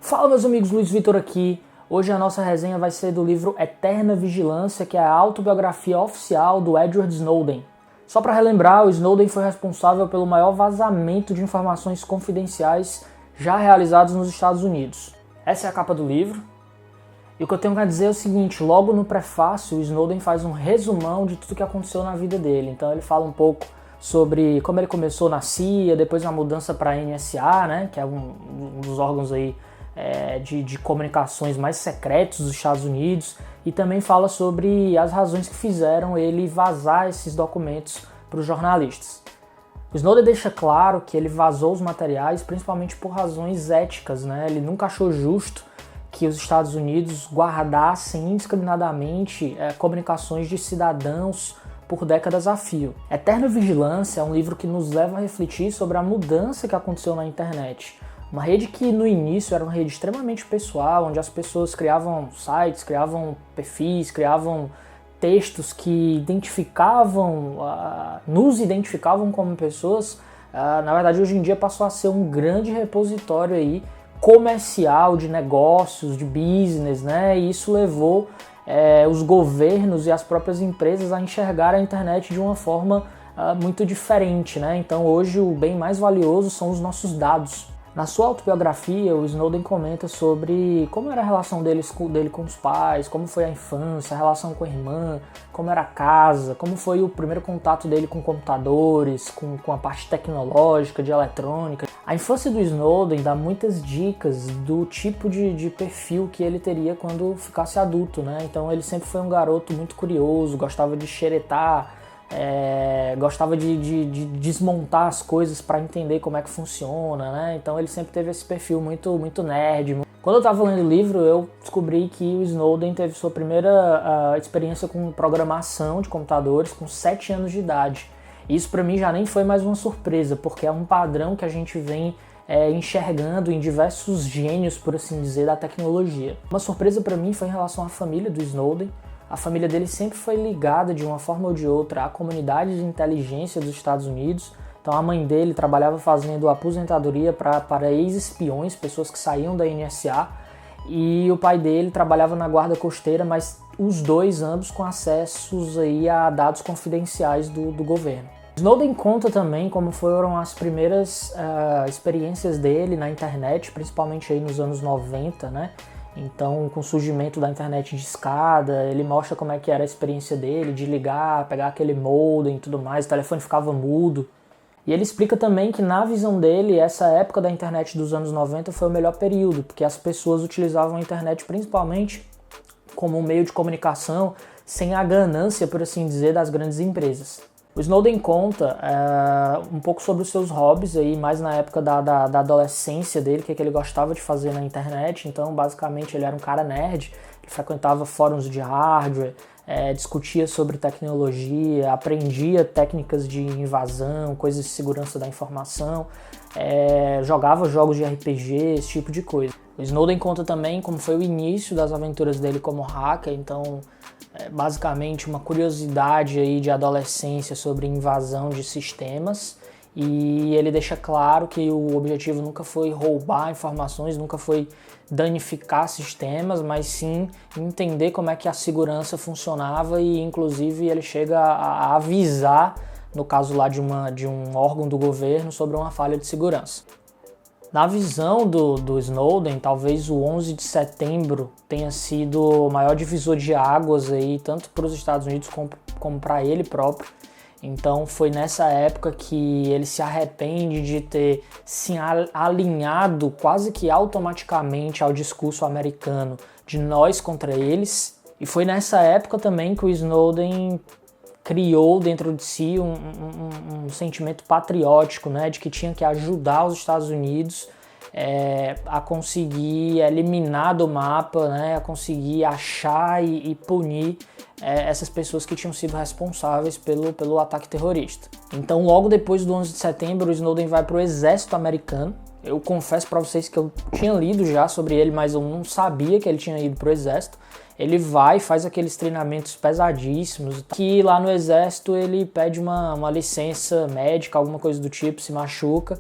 Fala, meus amigos, Luiz Vitor aqui. Hoje a nossa resenha vai ser do livro Eterna Vigilância, que é a autobiografia oficial do Edward Snowden. Só para relembrar, o Snowden foi responsável pelo maior vazamento de informações confidenciais já realizados nos Estados Unidos. Essa é a capa do livro. E o que eu tenho a dizer é o seguinte, logo no prefácio, o Snowden faz um resumão de tudo que aconteceu na vida dele. Então ele fala um pouco sobre como ele começou na CIA, depois uma mudança para a NSA, né, que é um dos órgãos aí de comunicações mais secretos dos Estados Unidos, e também fala sobre as razões que fizeram ele vazar esses documentos para os jornalistas. O Snowden deixa claro que ele vazou os materiais principalmente por razões éticas, né? Ele nunca achou justo que os Estados Unidos guardassem indiscriminadamente comunicações de cidadãos por décadas a fio. Eterna Vigilância é um livro que nos leva a refletir sobre a mudança que aconteceu na internet. Uma rede que no início era uma rede extremamente pessoal, onde as pessoas criavam sites, criavam perfis, criavam textos que nos identificavam como pessoas, na verdade hoje em dia passou a ser um grande repositório aí comercial de negócios, de business, né? E isso levou os governos e as próprias empresas a enxergar a internet de uma forma muito diferente, né? Então hoje o bem mais valioso são os nossos dados. Na sua autobiografia, o Snowden comenta sobre como era a relação dele com os pais, como foi a infância, a relação com a irmã, como era a casa, como foi o primeiro contato dele com computadores, com a parte tecnológica, de eletrônica. A infância do Snowden dá muitas dicas do tipo de perfil que ele teria quando ficasse adulto, né? Então ele sempre foi um garoto muito curioso, gostava de xeretar, gostava de desmontar as coisas para entender como é que funciona, né? Então ele sempre teve esse perfil muito nerd. Quando eu estava lendo o livro, eu descobri que o Snowden teve sua primeira experiência com programação de computadores com 7 anos de idade. Isso para mim já nem foi mais uma surpresa, porque é um padrão que a gente vem enxergando em diversos gênios, por assim dizer, da tecnologia. Uma surpresa para mim foi em relação à família do Snowden. A família dele sempre foi ligada de uma forma ou de outra à comunidade de inteligência dos Estados Unidos. Então a mãe dele trabalhava fazendo aposentadoria para ex-espiões, pessoas que saíam da NSA, e o pai dele trabalhava na guarda costeira, mas os dois ambos com acessos aí a dados confidenciais do governo. Snowden conta também como foram as primeiras experiências dele na internet, principalmente aí nos anos 90, né? Então, com o surgimento da internet de escada, ele mostra como é que era a experiência dele, de ligar, pegar aquele modem e tudo mais, o telefone ficava mudo. E ele explica também que, na visão dele, essa época da internet dos anos 90 foi o melhor período, porque as pessoas utilizavam a internet principalmente como um meio de comunicação, sem a ganância, por assim dizer, das grandes empresas. O Snowden conta um pouco sobre os seus hobbies, aí, mais na época da adolescência dele, que ele gostava de fazer na internet. Então, basicamente, ele era um cara nerd, ele frequentava fóruns de hardware, discutia sobre tecnologia, aprendia técnicas de invasão, coisas de segurança da informação, jogava jogos de RPG, esse tipo de coisa. O Snowden conta também como foi o início das aventuras dele como hacker, então basicamente uma curiosidade aí de adolescência sobre invasão de sistemas, e ele deixa claro que o objetivo nunca foi roubar informações, nunca foi danificar sistemas, mas sim entender como é que a segurança funcionava, e inclusive ele chega a avisar, no caso lá de um órgão do governo, sobre uma falha de segurança. Na visão do Snowden, talvez o 11 de setembro tenha sido o maior divisor de águas aí, tanto para os Estados Unidos como para ele próprio. Então foi nessa época que ele se arrepende de ter se alinhado quase que automaticamente ao discurso americano de nós contra eles. E foi nessa época também que o Snowden criou dentro de si um sentimento patriótico, né, de que tinha que ajudar os Estados Unidos a conseguir eliminar do mapa, né, a conseguir achar e punir essas pessoas que tinham sido responsáveis pelo ataque terrorista. Então, logo depois do 11 de setembro, o Snowden vai para o exército americano. Eu confesso para vocês que eu tinha lido já sobre ele, mas eu não sabia que ele tinha ido para o exército. Ele vai, faz aqueles treinamentos pesadíssimos, que lá no exército ele pede uma licença médica, alguma coisa do tipo, se machuca,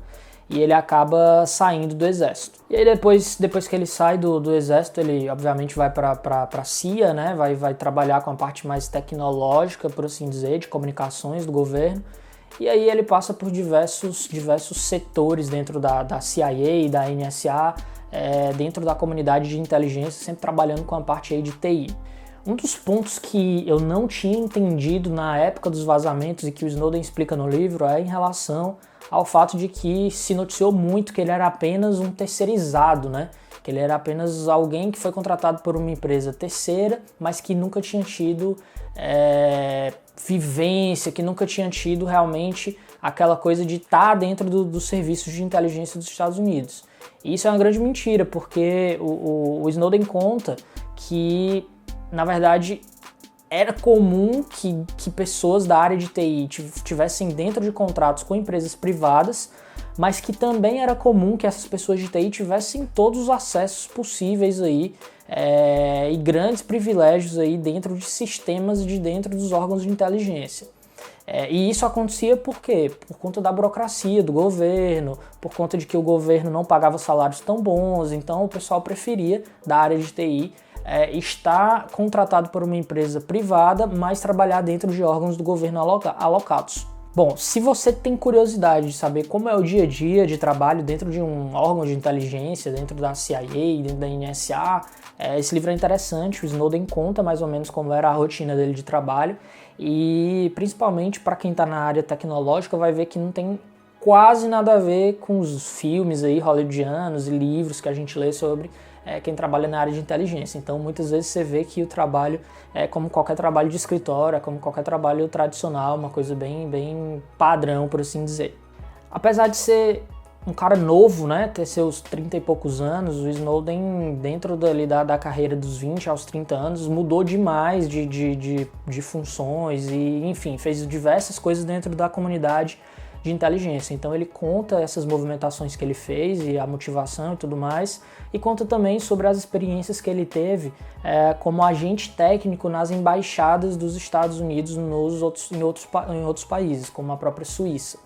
e ele acaba saindo do exército. E aí depois que ele sai do exército, ele obviamente vai para a CIA, né? Vai trabalhar com a parte mais tecnológica, por assim dizer, de comunicações do governo. E aí ele passa por diversos setores dentro da CIA, da NSA, dentro da comunidade de inteligência, sempre trabalhando com a parte aí de TI. Um dos pontos que eu não tinha entendido na época dos vazamentos e que o Snowden explica no livro é em relação ao fato de que se noticiou muito que ele era apenas um terceirizado, né? Que ele era apenas alguém que foi contratado por uma empresa terceira, mas que nunca tinha tido vivência, que nunca tinha tido realmente aquela coisa de estar dentro dos serviços de inteligência dos Estados Unidos. E isso é uma grande mentira, porque o Snowden conta que, na verdade, era comum que pessoas da área de TI estivessem dentro de contratos com empresas privadas, mas que também era comum que essas pessoas de TI tivessem todos os acessos possíveis aí, e grandes privilégios aí dentro de sistemas de dentro dos órgãos de inteligência. E isso acontecia por quê? Por conta da burocracia do governo, por conta de que o governo não pagava salários tão bons, então o pessoal preferia, da área de TI, estar contratado por uma empresa privada, mas trabalhar dentro de órgãos do governo alocados. Bom, se você tem curiosidade de saber como é o dia a dia de trabalho dentro de um órgão de inteligência, dentro da CIA, dentro da NSA, esse livro é interessante. O Snowden conta mais ou menos como era a rotina dele de trabalho, e principalmente para quem está na área tecnológica vai ver que não tem quase nada a ver com os filmes aí hollywoodianos e livros que a gente lê sobre quem trabalha na área de inteligência. Então muitas vezes você vê que o trabalho é como qualquer trabalho de escritório, é como qualquer trabalho tradicional, uma coisa bem padrão, por assim dizer. Apesar de ser um cara novo, né, ter seus 30 e poucos anos, o Snowden, dentro da carreira dos 20 aos 30 anos, mudou demais de funções e, enfim, fez diversas coisas dentro da comunidade de inteligência. Então ele conta essas movimentações que ele fez e a motivação e tudo mais, e conta também sobre as experiências que ele teve como agente técnico nas embaixadas dos Estados Unidos em outros países, como a própria Suíça.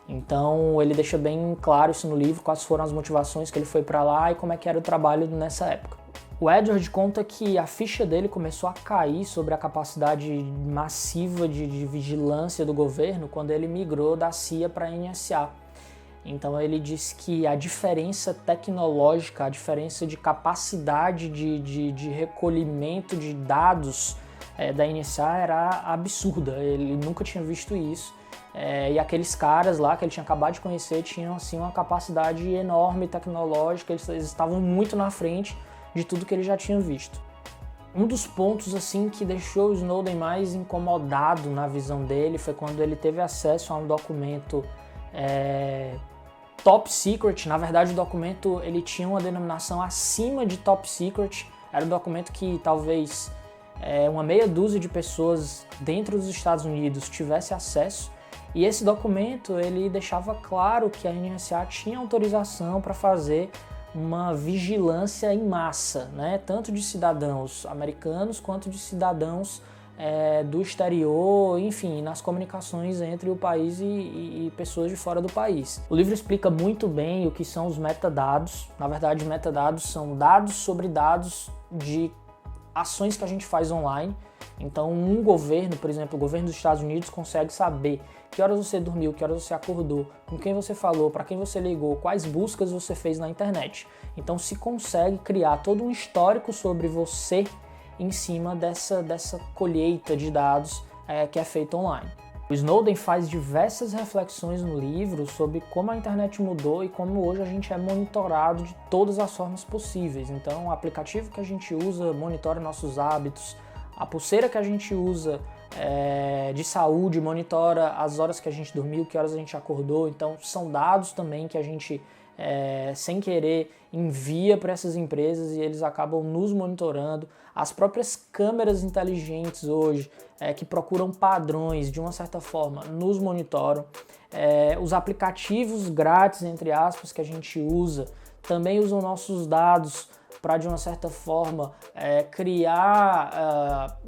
Então ele deixa bem claro isso no livro, quais foram as motivações que ele foi para lá e como é que era o trabalho nessa época. O Edward conta que a ficha dele começou a cair sobre a capacidade massiva de vigilância do governo quando ele migrou da CIA para a NSA. Então ele diz que a diferença tecnológica, a diferença de capacidade de recolhimento de dados da NSA era absurda, ele nunca tinha visto isso. E aqueles caras lá que ele tinha acabado de conhecer tinham assim, uma capacidade enorme tecnológica, eles estavam muito na frente de tudo que ele já tinha visto. Um dos pontos assim que deixou o Snowden mais incomodado na visão dele foi quando ele teve acesso a um documento top secret. Na verdade o documento ele tinha uma denominação acima de top secret, era um documento que talvez uma meia dúzia de pessoas dentro dos Estados Unidos tivesse acesso, e esse documento ele deixava claro que a NSA tinha autorização para fazer uma vigilância em massa, né? Tanto de cidadãos americanos quanto de cidadãos do exterior, enfim, nas comunicações entre o país e pessoas de fora do país. O livro explica muito bem o que são os metadados. Na verdade, metadados são dados sobre dados de ações que a gente faz online. Então, um governo, por exemplo, o governo dos Estados Unidos consegue saber que horas você dormiu, que horas você acordou, com quem você falou, para quem você ligou, quais buscas você fez na internet. Então, se consegue criar todo um histórico sobre você em cima dessa colheita de dados que é feita online. O Snowden faz diversas reflexões no livro sobre como a internet mudou e como hoje a gente é monitorado de todas as formas possíveis. Então, o aplicativo que a gente usa monitora nossos hábitos, a pulseira que a gente usa de saúde monitora as horas que a gente dormiu, que horas a gente acordou. Então, são dados também que a gente, sem querer, envia para essas empresas e eles acabam nos monitorando. As próprias câmeras inteligentes hoje, que procuram padrões, de uma certa forma, nos monitoram. Os aplicativos grátis, entre aspas, que a gente usa, também usam nossos dados para, de uma certa forma, criar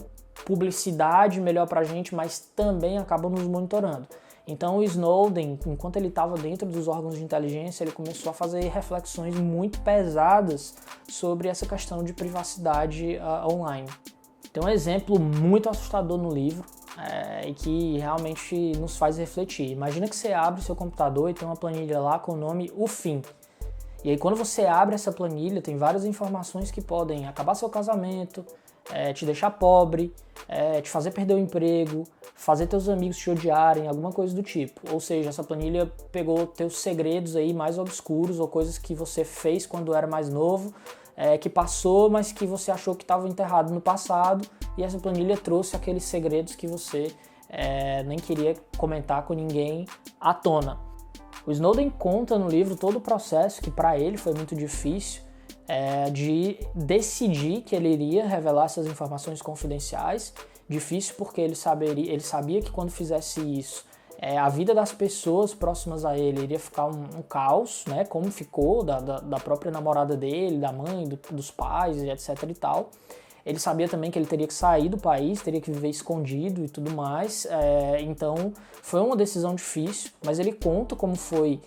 publicidade melhor para a gente, mas também acabam nos monitorando. Então o Snowden, enquanto ele estava dentro dos órgãos de inteligência, ele começou a fazer reflexões muito pesadas sobre essa questão de privacidade online. Tem um exemplo muito assustador no livro e que realmente nos faz refletir. Imagina que você abre o seu computador e tem uma planilha lá com o nome O Fim. E aí quando você abre essa planilha, tem várias informações que podem acabar seu casamento, te deixar pobre, te fazer perder o emprego, fazer teus amigos te odiarem, alguma coisa do tipo. Ou seja, essa planilha pegou teus segredos aí mais obscuros ou coisas que você fez quando era mais novo, que passou, mas que você achou que estava enterrado no passado, e essa planilha trouxe aqueles segredos que você nem queria comentar com ninguém à tona. O Snowden conta no livro todo o processo que para ele foi muito difícil de decidir que ele iria revelar essas informações confidenciais. Difícil porque ele sabia que quando fizesse isso, a vida das pessoas próximas a ele iria ficar um caos, né? Como ficou da própria namorada dele, da mãe, dos pais, etc e tal. Ele sabia também que ele teria que sair do país, teria que viver escondido e tudo mais. Então foi uma decisão difícil, mas ele conta como foi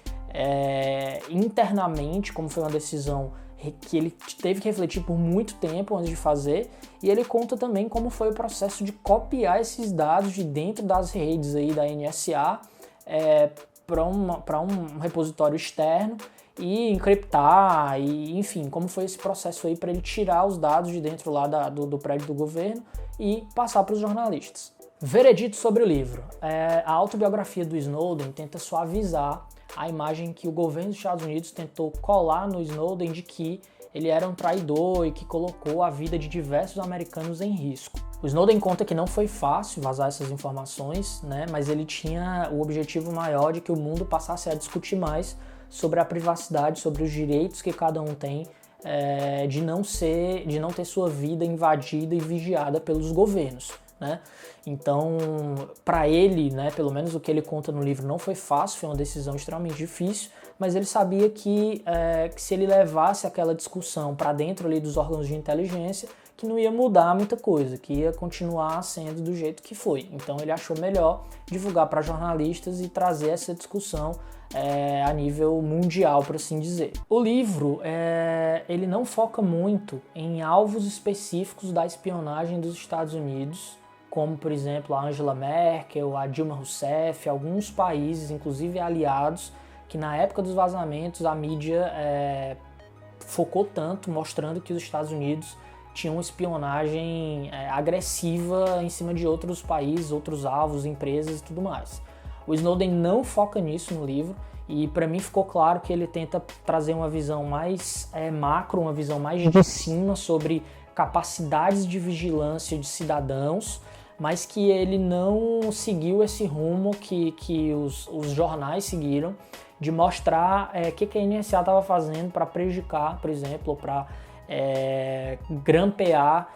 internamente, como foi uma decisão que ele teve que refletir por muito tempo antes de fazer, e ele conta também como foi o processo de copiar esses dados de dentro das redes aí da NSA para um repositório externo e encriptar, e enfim, como foi esse processo aí para ele tirar os dados de dentro lá do prédio do governo e passar para os jornalistas. Veredito sobre o livro. A autobiografia do Snowden tenta suavizar a imagem que o governo dos Estados Unidos tentou colar no Snowden de que ele era um traidor e que colocou a vida de diversos americanos em risco. O Snowden conta que não foi fácil vazar essas informações, né, mas ele tinha o objetivo maior de que o mundo passasse a discutir mais sobre a privacidade, sobre os direitos que cada um tem de não ter sua vida invadida e vigiada pelos governos, né? Então, para ele, né, pelo menos o que ele conta no livro, não foi fácil, foi uma decisão extremamente difícil, mas ele sabia que se ele levasse aquela discussão para dentro ali dos órgãos de inteligência, que não ia mudar muita coisa, que ia continuar sendo do jeito que foi. Então ele achou melhor divulgar para jornalistas e trazer essa discussão a nível mundial, por assim dizer. O livro, ele não foca muito em alvos específicos da espionagem dos Estados Unidos, como, por exemplo, a Angela Merkel, a Dilma Rousseff, alguns países, inclusive aliados, que na época dos vazamentos a mídia focou tanto, mostrando que os Estados Unidos tinham uma espionagem agressiva em cima de outros países, outros alvos, empresas e tudo mais. O Snowden não foca nisso no livro, e para mim ficou claro que ele tenta trazer uma visão mais macro, uma visão mais de cima sobre capacidades de vigilância de cidadãos, mas que ele não seguiu esse rumo que os jornais seguiram, de mostrar o que a NSA estava fazendo para prejudicar, por exemplo, para grampear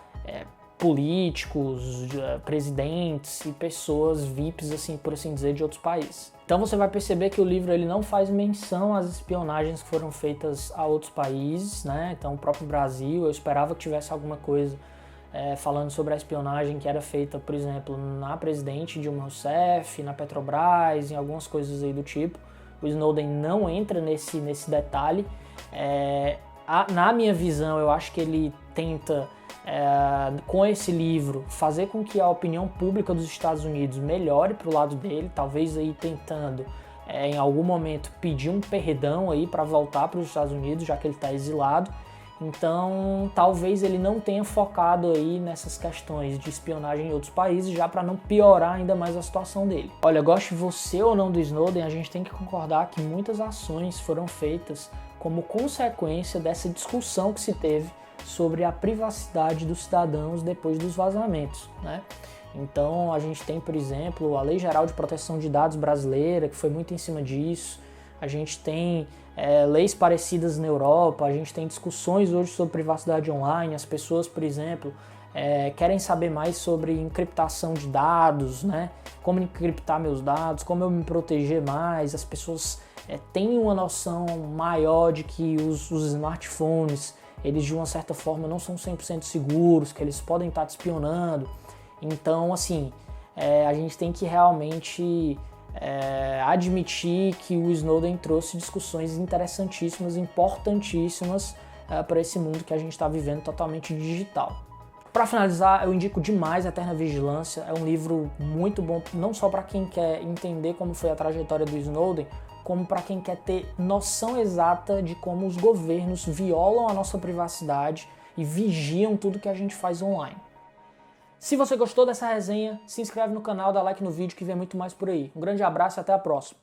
políticos, presidentes e pessoas VIPs, assim, por assim dizer, de outros países. Então você vai perceber que o livro ele não faz menção às espionagens que foram feitas a outros países, né? Então o próprio Brasil, eu esperava que tivesse alguma coisa falando sobre a espionagem que era feita, por exemplo, na presidente Dilma Rousseff, na Petrobras, em algumas coisas aí do tipo. O Snowden não entra nesse detalhe. Na minha visão, eu acho que ele tenta, com esse livro, fazer com que a opinião pública dos Estados Unidos melhore para o lado dele, talvez aí tentando, em algum momento, pedir um perdão aí para voltar para os Estados Unidos, já que ele está exilado. Então, talvez ele não tenha focado aí nessas questões de espionagem em outros países, já para não piorar ainda mais a situação dele. Olha, goste você ou não do Snowden, a gente tem que concordar que muitas ações foram feitas como consequência dessa discussão que se teve sobre a privacidade dos cidadãos depois dos vazamentos, né? Então, a gente tem, por exemplo, a Lei Geral de Proteção de Dados brasileira, que foi muito em cima disso. A gente tem leis parecidas na Europa, a gente tem discussões hoje sobre privacidade online. As pessoas, por exemplo, querem saber mais sobre encriptação de dados, né? Como encriptar meus dados, como eu me proteger mais. As pessoas têm uma noção maior de que os smartphones, eles de uma certa forma não são 100% seguros, que eles podem estar te espionando. Então, assim, a gente tem que realmente admitir que o Snowden trouxe discussões interessantíssimas, importantíssimas para esse mundo que a gente está vivendo totalmente digital. Para finalizar, eu indico demais Eterna Vigilância. É um livro muito bom, não só para quem quer entender como foi a trajetória do Snowden, como para quem quer ter noção exata de como os governos violam a nossa privacidade e vigiam tudo que a gente faz online. Se você gostou dessa resenha, se inscreve no canal, dá like no vídeo que vem muito mais por aí. Um grande abraço e até a próxima.